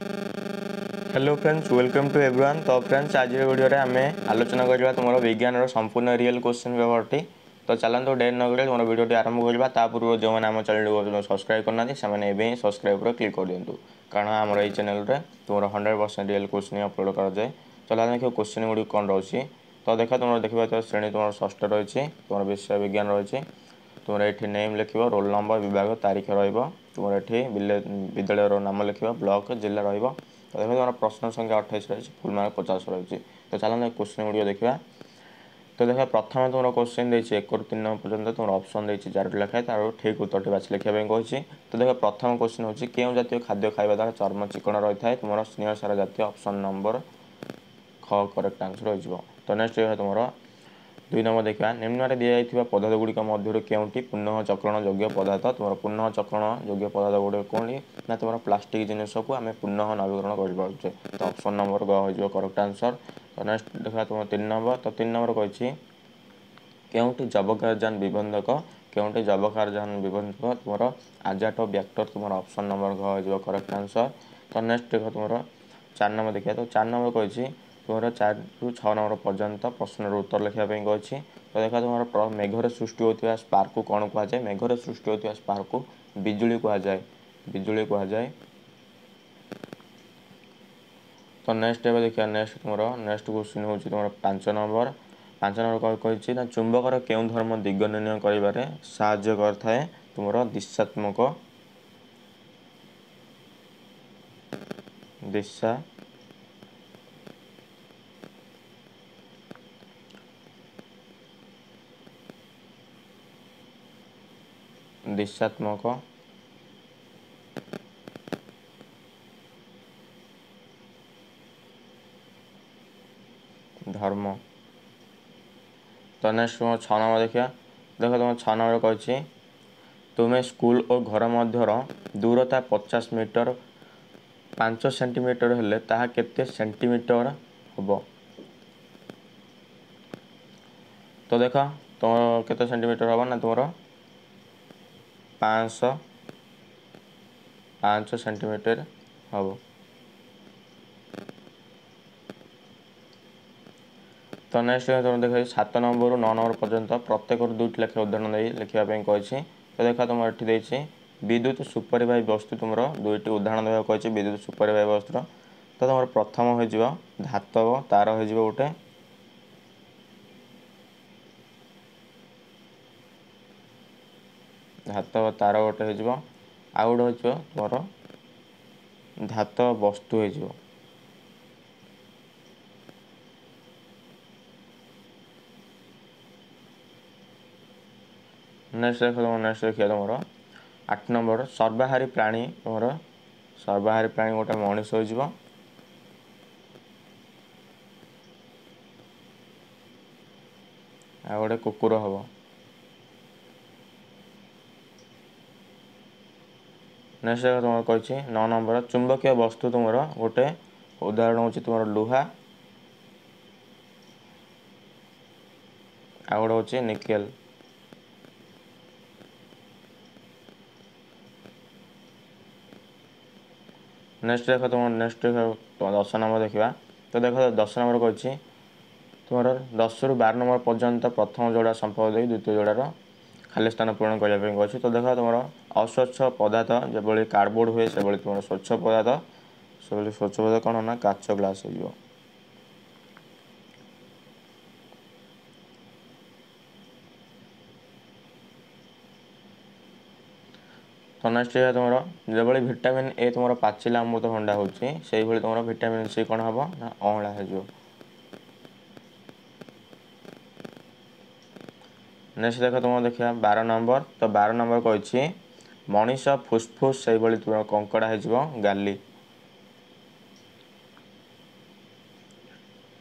Hello friends, welcome to everyone. तो friends, आज video रे आमे आलोचना करबा तुमरो विज्ञान रो संपूर्ण रियल क्वेश्चन पेपर। तो चलतो डेट न करे तुम वीडियो आरंभ करबा। ता पूर्व जो मैंने आम चैनल को सब्सक्राइब करना से सब्सक्राइब पर क्लिक कर दिंतु, कारण आम ये चैनल रे तुम 100% रियल क्वेश्चन अपलोड कर जाए। चला देखो क्वेश्चन गुड़ी कौन रही। तो देख तुम देखा श्रेणी तुम षष्ठ रही, तुम विषय विज्ञान रही। तुम ये नेम लिख, रोल नंबर, विभाग, तारीख रुम ये विद्यालय नाम लिख, ब्लॉक जिला रही। तो देखो तुम्हारा प्रश्न संख्या 28 रही, फुल मार्क 50 रही। तो चलो क्वेश्चन गुड़िक देखा। तो देखा प्रथम तुम क्वेश्चन देती 1 ରୁ 3 नंबर पर्यंत तुम ऑप्शन देती 4टी लेखाएं, तार ठीक उत्तर बाछी लिखा कही। तो देखो प्रथम क्वेश्चन हूँ क्यों जातीय खाद्य खाଇବା द्वारा चर्म चिकण रही है। तुम स्नेह सार जातीय ऑप्शन नंबर ख करेक्ट आंसर हो। तो नेक्स्ट देखा तुम 2 नंबर देखा। निम्न दिखाई पदार्थ गुड़िक मध्य केउंटी पुनः चक्रण योग्य पदार्थ। तुम पुनः चक्रण योग्य पदार्थ गुड़े कौन ना तुम प्लास्टिक जिनस को आम पुनः नवीकरण कर। तो ऑप्शन नंबर ग हो करेक्ट आंसर। तो नेक्स्ट देखा तुम 3 नंबर। तो 3 नंबर कही केउंटी जबकारजान विबंधक, केउंटी जबकारजान विबंधक तुम आजाट ब्याक्टर। तुम ऑप्शन नंबर घ हो करेक्ट आंसर। तो नेक्स्ट देख तुम 4 नंबर देखा। तो 4 नंबर कही तुम 4 ରୁ 6 नंबर पर्यंत प्रश्न उत्तर लिखापी कही। तो देखा तुम मेघर सृष्टि होता स्पार्क को कौन कहुए। मेघर सृष्टि होता स्पार्क को बिजुली कहुए, बिजुली कहुए। तो नेक्स्ट एवं देखिए नेक्स्ट तुम नेक्स्ट क्वेश्चन हूँ तुम 5 नंबर। 5 नंबर कही ना चुंबकर केउं धर्म दिग निर्णय करिबारे साहाय्य करथाए। तुम दिशात्मक, दिशा दिशात्मक धर्म। तो नेक्स्ट तुम 6 नंबर देखिए। देख तुम 6 नंबर कही तुम्हें स्कूल और घर मध्यर दूरता 50 मीटर 5 सेंटीमीटर हेले ताहा केते सेंटीमीटर हम। तो देख तुम केते सेंटीमीटर हम ना तुम 5 सेंटीमीटर हम। तो नेक्स्ट तुम देख 7 नंबर 9 नंबर पर्यंत प्रत्येक 2टी लेखे उदाहरण लिखापी कही। तो देखा तुम ये विद्युत सुपरवाही वस्तु तुम 2टी उदाहरण देवा कही विद्युत सुपरवाही वस्तु। तो तुम प्रथम हो धातव तार हो गोटे, धातव तार गोटे हो, आउ गोटे हो तुम धातव वस्तु हो। नेक्स्ट देख तुम नेक्स्ट देखिए तुम 8 नंबर सर्वाहारी प्राणी। तुम सर्वाहारी प्राणी गोटे मनीष हो, आ गोटे कुकुर हम। नेक्स्ट देख तुम कही 9 नंबर चुंबकीय वस्तु तुम गोटे उदाहरण हूँ तुम लुहा, आ गोटे हूँ निकेल। नेक्स्ट देख तुम नेक्स्ट देख 10 नंबर देखा। तो देख 10 नंबर कही तुम 10 ରୁ 12 नंबर पर्यंत प्रथम जोड़ा संपर्क दे द्वितीय जोड़ार खाली स्थान पूरण करने कही। तो देख तुम अस्वच्छ पदार्थ जो कार्डबोर्ड हुए से तुम स्वच्छ पदार्थ से स्वच्छ पदार्थ कौन ना काच ग्लास हो। तो नेक्स्ट है तुम जो विटामिन ए तुम पाचिला अमृतभंडा होची तुम विटामिन सी कौन हम ना अँला हो। नेक्स्ट देख तुम देखा 12 नंबर। तो 12 नंबर कही मनीष फुसफुस से तुम कंकड़ा हो गाली।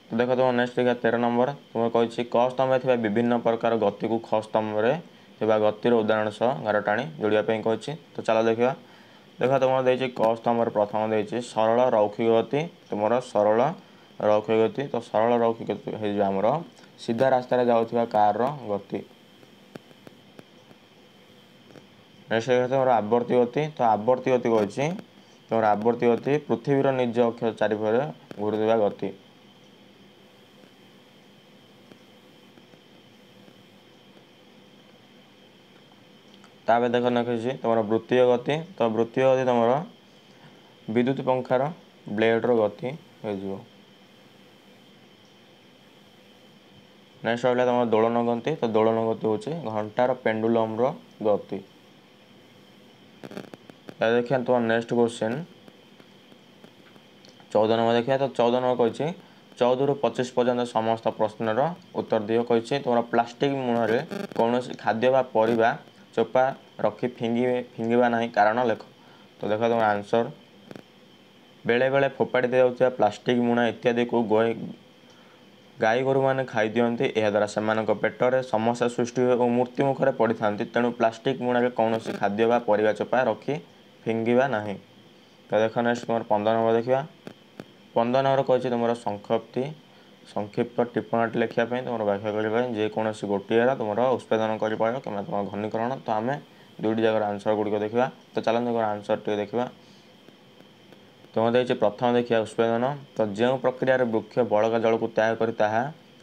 तो देख तुम नेक्स्ट देखा 13 नंबर। तुम कही क स्तंभ में विभिन्न प्रकार गति को ख स्तंभ में गतिर उदाहरण सह गार टाणी जोड़ापी कही। तो चलो देखा। देख तुम देती क स्तंभ प्रथम देती सरल रौखिक गति। तुम सरल रौखिक गति। तो सरल रौखिक गति होमर सीधा रास्तार जाऊा कार गति। नेक्स्ट तुम आवर्ती गति। तो आवर्ती गति कही तुम आवर्ती गति पृथ्वीर निज अक्ष चारिपटे घूरुवा गति। तापर देख लिखी तुम वृत्तीय गति। तो वृत्तीय गति तुम विद्युत पंखार ब्लेड्र गति हो। नेक्स्ट रहा तुम दोलन गति। तो दोलन गति हूँ घंटार पेंडुलम्र गति। देखिए तुम नेक्स्ट क्वेश्चन 14 नंबर देखिए। तो 14 नंबर कही 14 ରୁ 25 पर्यंत समस्त प्रश्नर उत्तर दियो कही तुम प्लास्टिक मुहर कौन खाद्य बा परिबा चोपा रखी फिंगिबा नहीं कारण लेख। तो देख तुम आंसर बेले बेले फोपाड़ी दिया प्लास्टिक मुणा इत्यादि को गाई गोरु मैंने खाई दिखती याद्वारा से पेटर समस्या सृष्टि हुए और मृत्यु मुखर पड़ी था। तेणु प्लास्टिक मुणारे कौन खाद्य बा परिबा चोपा रखी फिंगिबा नहीं। तो देख नेक्स्ट तुम 15 नंबर देखा। 15 नंबर कही तुम संक्षिप्त टिप्पणी लिखापी तुम व्याख्या करने जेकोसी गोटे तुम उत्पादन कर तुम घनीकरण। तो आम दुईटी जगह आंसर गुड़िक देखा। तो चलते आंसर टे देखा। तुम देखिए प्रथम देखिए उत्पादन। तो जो प्रक्रिया वृक्ष बड़का जल को त्याग कर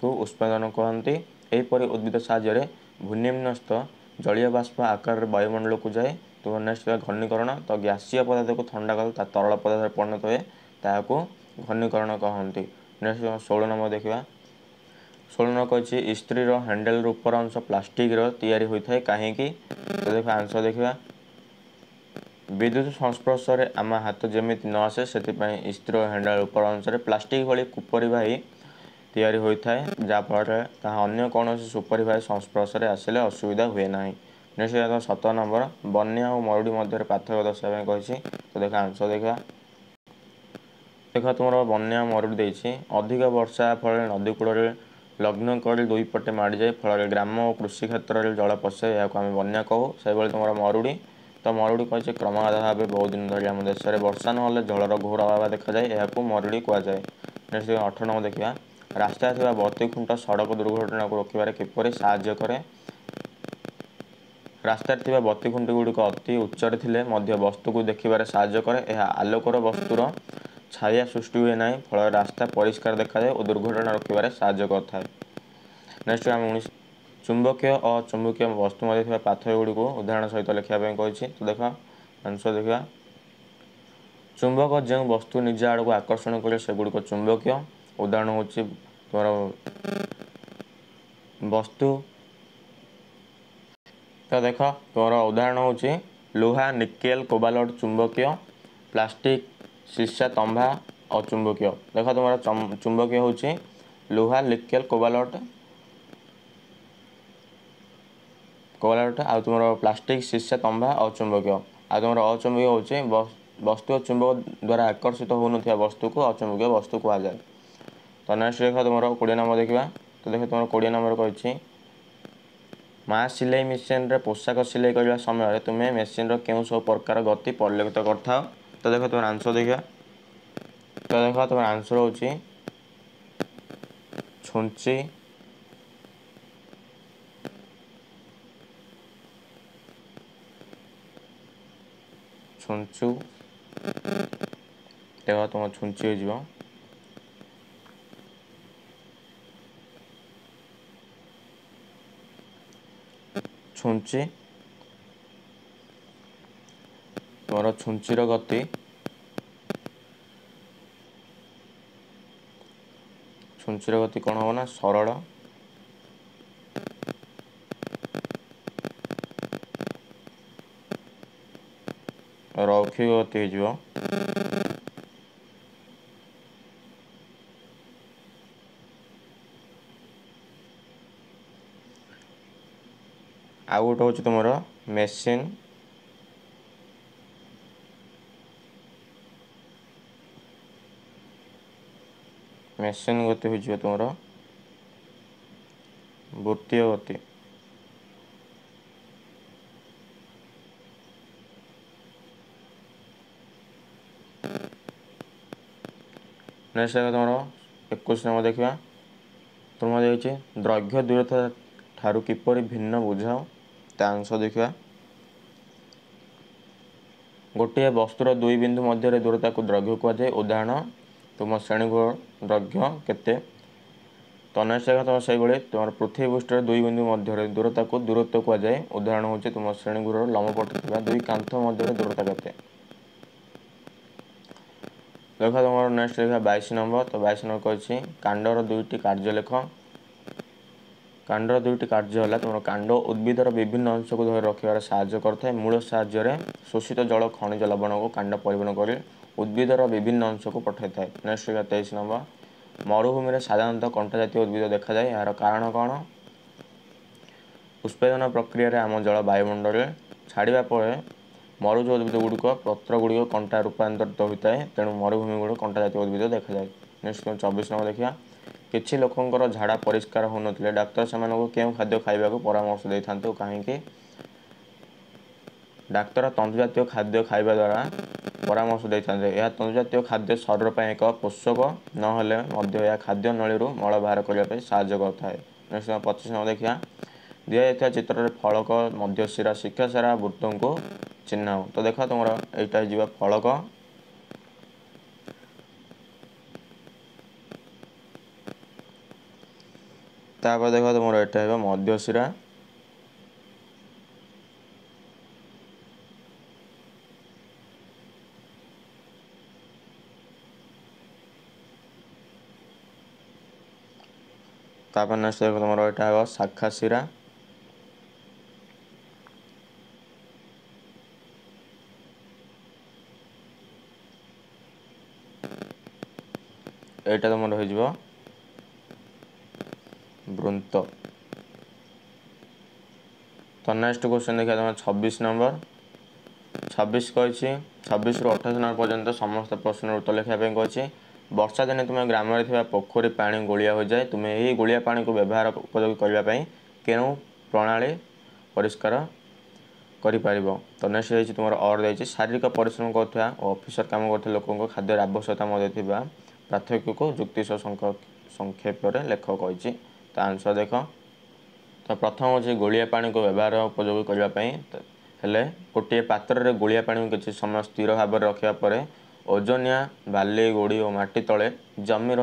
उत्पादन कहते यहपरि उद्भिद साहाय्य भूनिम्नस्थ जलीय बाष्प आकार वायुमंडल को जाए। तो नेक्स्ट घनीकरण। तो गैसीय पदार्थ को ठंडा कर तरल पदार्थ परिणत हुए ताकू घनीकरण कहते। नेक्स्ट 16 नंबर देखा। 16 नंबर कही स्त्रीर हैंडल ऊपर अंश प्लास्टिक तैयारी होता है कहीं। तो देख आंसर देखा विद्युत संस्पर्श में आम हाथ जमी न आसे से स्त्री हैंडल ऊपर अंश प्लास्टिक भली कुपरिवाही तैयारी होता है जहाँफल अन्य कौन सुपरिवाही संस्पर्श में आसिले असुविधा हुए ना। नेक्स्ट 17 नंबर बन्या और मरुड़ी मध्य पार्थक्य दर्शाई कही। तो देख आंसर देखा। देख तुम बन्या मरुड़ी देती अधिक वर्षा फल नदी कूल लग्न कर दुई पटे माड़ जाए फल ग्राम और कृषि क्षेत्र में जल पशे या आम बन्या कहू से तुम मरुड़ी। तो मरुड़ी कही क्रमागत भाव बहुत दिन धरी आम देश में वर्षा ना जलर घोर अभाव देखा जाए यह मरुड़ी कहुए। नेक्स्ट 18 नंबर देखा। रास्ता थी बत्ती खुंट सड़क दुर्घटना को रोकबार किपर साहाय्य करे। रास्तार थी बत्ती खुंटी गुड़िक अति उच्चरे थिले वस्तु को देखिबार साहाय्य करे। यह आलोकर वस्तुर छाया सृष्टि हुए ना फल रास्ता परिष्कार देखा जाए और दुर्घटना रोकबार साहाय्य करता है। नेक्स्ट आम 19 चुंबकीय और चुंबकीय वस्तु मध्य पार्थक्य गुड़ी को उदाहरण सहित लिखापी कही। तो देख आंसर देखा चुंबक जो वस्तु निज आड़ को आकर्षण करे सेगुड़िक चुंबकीय। उदाहरण हूँ तुम वस्तु। तो देख तुम उदाहरण हूँ लुहा निकेल कोबाल्ट चुंबकीय प्लास्टिक शीशा तंबा और चुंबकीय। देख तुम चुंबकीय हूँ लुहा निकेल कोबाल्ट आ तुम प्लास्टिक शीशा तंबा और चुंबकीय। आ तुम अचुंबकीय हूँ वस्तु और चुंबक द्वारा आकर्षित होन वस्तु को अचुंबकीय वस्तु कहुए। तो नेक्स्ट देख तुम 20 नंबर देखा। तो देख तुम 20 नंबर कही माँ सिलाई मेसीन रे पोशाक सिलाई करने समय तुम्हें मेसीन क्यों सब प्रकार गति परिलक्षित कर था। तो देख तुम आंसर देखा। तो देख तुम आंसर हूँ छुंची छुंचु। देख तुम छुंची हो छुंची तुम छुंचीर गति छुंचीर गति कौन हम ना सरल रौखिक गति हो। आउ गोटे हूँ तुम मेसीन मेसीन गति हो तुम वृत्तीय गति। नेक्स्ट तुम 21 नंबर देखा। तुम देखिए द्रव्य दूरता ठारू किपर भिन्न बुझाओ। तो आंसर देखा गोटे वस्तुर दुई बिंदु मध्य दूरता को दैर्घ्य कहुए। उदाहरण तुम श्रेणीगुह दैर्घ्य केते। तो नेक्स्ट तुम से तुम पृथ्वी पृष्ठ दुई बिंदु मध्य दूरता को दूरत्व कहुए। उदाहरण हूँ तुम श्रेणीगुहर लंबपट दुई कांथ मध्य दूरता केते। देख तुम नेक्स्ट लिखा 22 नंबर। तो 22 नंबर कही कांडर दुईटी कार्य लेख। कांडर दुईटी कार्य है तुम कांड उद्भिदर विभिन्न अंश को धरी रखार साहाय्य करता है। मूल साहाय्य शोषित जल खनिज लवण को कांड परिवहन कर उद्भिदर विभिन्न अंश को पठाई था। नेक्स्ट लिखा 23 नंबर। मरुभूमि में साधारणतः कंटा जातीय उद्भिद देखा जाए। यार कारण कौन? पुष्पेदन प्रक्रिया आम जल वायुमंडल छाड़ा पर मरुज उद्भिद गुड़िक पत्र गुड़िक कंटा रूपांतरित होता है। तेणु मरुभूमि गुड़ कंटा जातीय उद्भिद देखा जाए। नेक्स्ट 24 नंबर देखिए किसी लोकंर झाड़ा परिष्कार हो नथिले डाक्तर से क्यों खाद्य खाइबा को परामर्श देते कहीं? डाक्तर तंतु जातीय खाद्य खाइबा द्वारा परामर्श देते हैं। तंतु जातीय खाद्य शरीर पर एक पोषक ना खाद्य नली मल बाहर करने साहाय्य करता है। नेक्स्ट 25 नंबर देखिए दि जाता चित्र फलक मध्यशिरा शिक्षासारा वृत्तों को चिन्ह। तो देख तुम यहाँ फलक तापर देख तुम यहाँ मध्यशिरा तापर नेक्स्ट देख तुम यहाँ शाखा शिरा एटा तुम हो वृंत। तो नेक्स्ट क्वेश्चन देखिए तुम 26 नंबर। 26 कही 26 रु 28 नंबर पर्यंत समस्त प्रश्न उत्तर लिखा कही। वर्षा दिने तुम ग्राम में पोखरी पानी गोलिया हो जाए तुम्हें यही गोलिया पानी को व्यवहार उपयोगी करने केणु प्रणाली परिष्कार कर। तो नेक्स्ट तुम और देखिए शारीरिक परिश्रम करुवा और ऑफिसर काम कर लोक खाद्य आवश्यकता मध्य पार्थक्य को जुक्ति संक्षेप लेख कही। तो आंसर देख। तो प्रथम हूँ गोलिया पानी को व्यवहार उपयोगी करने गोटे पात्र में गोलिया पानी को किसी समय स्थिर भाव में रखा पर ओजनिया बाली गोड़ी और माटी तले जमी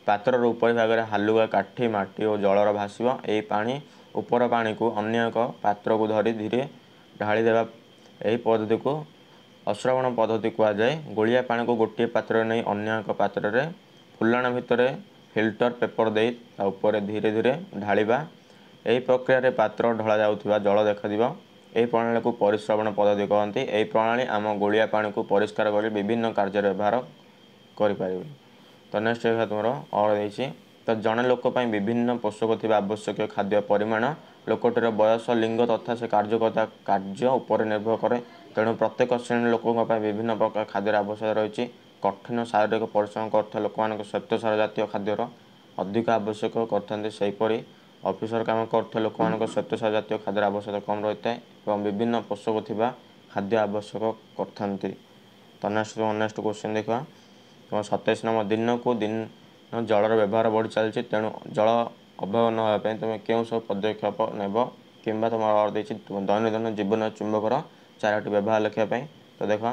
पात्र ऊपर भाग में हालुआ काठी माटी और जलर भाषव। यही पानी ऊपर पानी को अन्य एक पात्र को धरी धीरे ढाली देवा यही पद्धति को अश्रवण पद्धति कहुए। गोलिया पानी को गोटे पात्र नहीं अन्य एक पात्र में फुलाण भितर फिल्टर पेपर दे ऊपर धीरे धीरे ढालिबा यही प्रक्रिया पात्र ढला जाउथिबा जल देखा यही प्रणाली को परिश्रवण पद्धति कहते। यही प्रणाली आम गोलिया पानी को परिष्कार कर विभिन्न कार्य व्यवहार करें। तो नेक्स्ट देखा तुम और देती तो जड़े लोक विभिन्न पोषक थी आवश्यक खाद्य परिमाण लोकटर बयस लिंग तथा से कार्यकर्ता कार्य उपर निर्भर करे। तेणु प्रत्येक श्रेणी लोकों विभिन्न प्रकार खाद्यर आवश्यकता रही। कठिन शारीरिक परिश्रम कर लोक श्वेतसार जातीय खाद्यर अधिक आवश्यक करपरी ऑफिसर काम कर लोक श्वेतसार जातीय खाद्य आवश्यकता कम रही है और विभिन्न पोषक थी खाद्य आवश्यक करते। तो नेक्स्ट क्वेश्चन देखा तुम 27 नंबर दिन को दिन जलर व्यवहार बढ़ी चलती तेणु जल अभाव न होगापी तुम क्यों सब पदक्षेप नेब कि तुम और देखिए दैनंदिन जीवन चुंबकर 4टी व्यवहार लिखापी। तो देख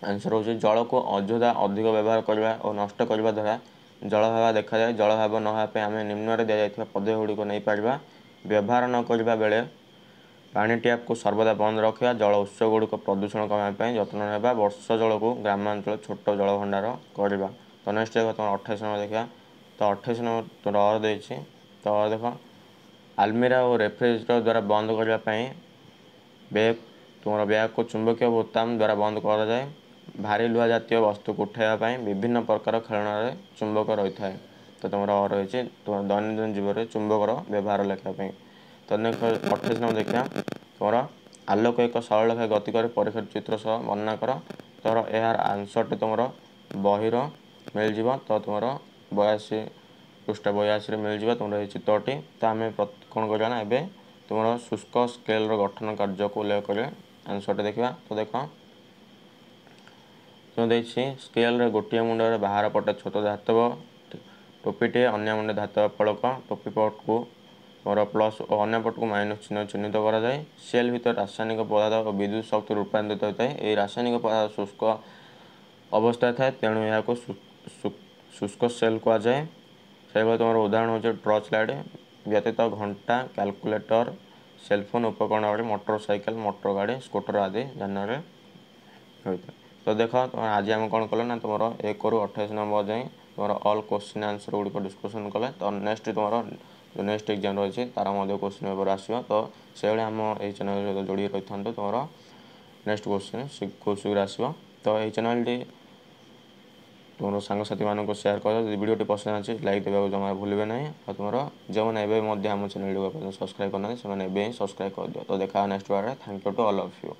आंसर हूँ जल को अଯଥା अधिक व्यवहार करने और नष्ट करने द्वारा जल भाव देखा जाए। जल भाव न होगापी आम निम्न दि जाता पदे गुड़िक नहीं पार व्यवहार न करने बेले पानी टैप को सर्वदा बंद रखा जल उत्स गुड़िक प्रदूषण कमाई जत्न नेबा वर्ष जल को ग्रामांचल छोट जल भंडार करवा। तो नेक्स्ट देख तुम 28 नंबर देखा। तो 28 नंबर तुम और देती तो और देख आलमीरा और रेफ्रिजरेटर द्वारा बंद करने बैग तुम बैग को चुंबकीय बोताम द्वारा बंद कर जाए। भारी लुहा जातीय वस्तु को उठाइवाई विभिन्न प्रकार खेलना चुंबक रही है। तो तुम और रही तुम दैनंदिन जीवन में चुंबकर व्यवहार लिखापी। तो नेक्स्ट 28 नंबर देखा तुम आलोक एक सरल लेखा गति कर परीक्षा चित्र सह वर्णना कर। तुम यार आंसर तुम बहिर मिल जाव। तो तुम 82 पृष्ठ 82 मिल जाव तुम चित्रटी। तो आम कौन करना एवं तुम शुष्क स्केल गठन कार्य को उल्लेख कर आंसर देखा। तो देख तुम देखिए स्केल गोटे मुंडे बाहर पटे छोट धातव टोपीटे अन्य मुंडे धातव फलक टोपी पट को ତୁମର ପ୍ଲସ୍ ଓ ଅନ୍ୟ ପଟକୁ ମାଇନସ୍ ଚିହ୍ନ ଚିହ୍ନିତ କରାଯାଏ। ସେଲ୍ ଭିତରେ ରାସାୟନିକ ପଦାର୍ଥ ଓ ବିଦ୍ୟୁତ ଶକ୍ତି ରୂପାନ୍ତରିତ ହୋଇଥାଏ। ଏହି ରାସାୟନିକ ପଦାର୍ଥ ଶୁଷ୍କ ଅବସ୍ଥାରେ ଥାଏ, ତେଣୁ ଏହାକୁ ଶୁଷ୍କ ସେଲ୍ କୁହାଯାଏ। ସେହିଭଳି ତୁମର ଉଦାହରଣ ହେଉଛି ଟର୍ଚ୍ଚ ଲାଇଟ୍ ବ୍ୟତୀତ ଘଣ୍ଟା, କ୍ୟାଲକୁଲେଟର, ସେଲଫୋନ୍ ଉପକରଣ ଭଳି ମୋଟର ସାଇକେଲ, ମୋଟର ଗାଡ଼ି, ସ୍କୁଟର ଆଦି ଯାନରେ ହୋଇଥାଏ। ତ ଦେଖ ଆଜି ଆମେ କ'ଣ କଲେ ନା ତୁମର 1ରୁ 28 ନମ୍ବର ଯାଏଁ ତୁମର ଅଲ୍ କ୍ୱେଶ୍ଚିନ୍ ଆନ୍ସର୍ ଗୁଡ଼ିକ ଡିସ୍କସନ୍ କଲେ। ତ ନେକ୍ସଟ ତୁମର ଯେଉଁ ନେକ୍ସଟ ଏକ୍ଜାମ୍ ରହିଛି ତାର ମଧ୍ୟ କ୍ୱେଶ୍ଚିନ୍ ପେପର୍ ଆସିବ। ତ ସେଭଳି ଆମ ଏହି ଚ୍ୟାନେଲ୍ ସହିତ ଯୋଡ଼ିକି ରହିଥାନ୍ତୁ। ତୁମର ନେକ୍ସଟ କ୍ୱେଶ୍ଚିନ୍ ଖୁବ୍ ଶୀଘ୍ର ଆସିବ। ତ ଏହି ଚ୍ୟାନେଲ୍ଟି ତୁମର ସାଙ୍ଗସାଥିମାନଙ୍କୁ ସେୟାର କର। ଯଦି ଭିଡ଼ିଓଟି ପସନ୍ଦ ଅଛି ଲାଇକ୍ ଦେବାକୁ ଜମା ଭୁଲିବେ ନାହିଁ। ଆଉ ତୁମର ଯେଉଁମାନେ ଏବେ ମଧ୍ୟ ଆମ ଚ୍ୟାନେଲ୍ଟିକୁ ସବସ୍କ୍ରାଇବ୍ କରିନାହାନ୍ତି ସେମାନେ ଏବେ ହିଁ ସବସ୍କ୍ରାଇବ୍ କରିଦିଅ। ତ ଦେଖା ନେକ୍ସଟ ବାରରେ। Thank you to all of you.